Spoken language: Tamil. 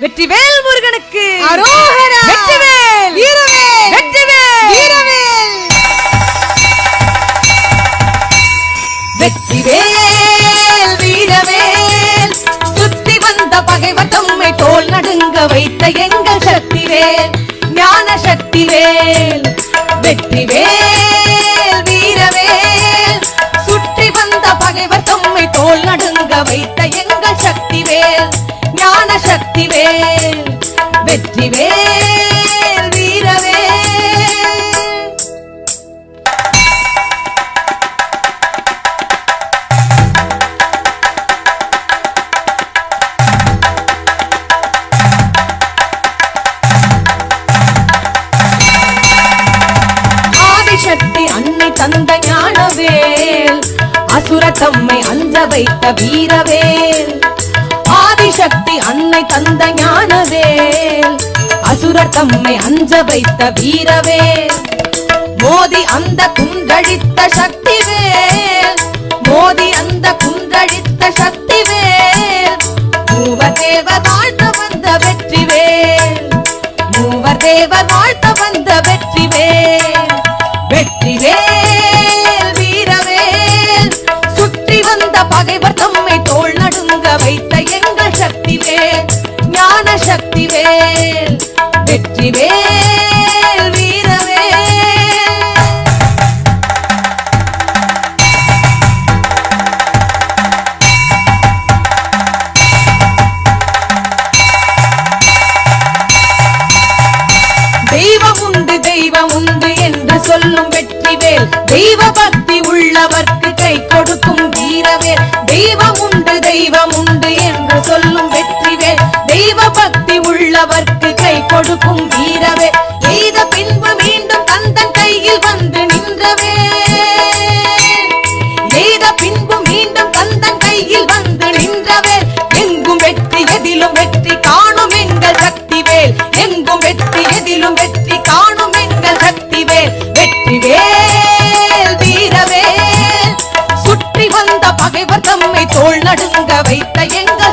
வெற்றிவேல் முருகனுக்கு அரோகரா. வெற்றிவேல் வீரவேல் வெற்றிவேல் வீரவேல் வெற்றிவேல் வீரவேல் சுத்தி வந்த பகைவர் தம்மை தோல் நடுங்க வைத்த எங்கள் சக்திவேல் ஞான சக்திவேல் வெற்றிவேல் வீரவேல் சுற்றி வந்த பகைவர் தம்மை தோல் நடுங்க வைத்த எங்கள் சக்திவேல் ஞான சக்திவேல் வெற்றிவேல் வீரவேல் ஆதிசக்தி அன்னை தந்த ஞானவேல் அசுர தம்மை அஞ்ச வைத்த வீரவேல் ஆதிசக்தி அன்னை தந்த ஞானவேல் அசுர தம்மை அஞ்ச வைத்த வீரவேல் மோதி அந்த குன்றழித்த சக்திவேல் மோதி அந்த குன்றழித்த சக்திவேல் மூவர் தேவர் வாழ்த்த வந்த வெற்றிவேல் மூவர் தேவர் வாழ்த்த வந்த வெற்றிவேல் வெற்றிவேல் வீரவேல் சுற்றி வந்த பகைவர் தம்மை தோள் நடுங்க வைத்த எங்கள் சக்திவேல் ஞான சக்திவேல் வெற்றிவேல் வீரவேல் தெய்வம் உண்டு என்று சொல்லும் வெற்றிவேல் தெய்வ பக்தி உள்ளவர்க்கு கை கொடுக்கும் வீரவேல் தெய்வம் உண்டு என்று சொல்லும் வெற்றிவேல் தெய்வ பக்தி உள்ளவர்க்கு கை கொடுக்கும் வீரவேல் எய்த பின்பு மீண்டும் தந்தன் கையில் வந்து நின்றவேல் எய்த பின்பு மீண்டும் தந்தன் கையில் வந்து நின்றவேல் எங்கும் வெற்றி எதிலும் வெற்றி காணும் எங்கள் சக்திவேல் எங்கும் வெற்றி எதிலும் வெற்றி காணும் எங்கள் சக்திவேல் வெற்றிவேல் வீரவேல் சுற்றி வந்த பகைவர் தம்மை தோள் நடுங்க வைத்த எங்கள்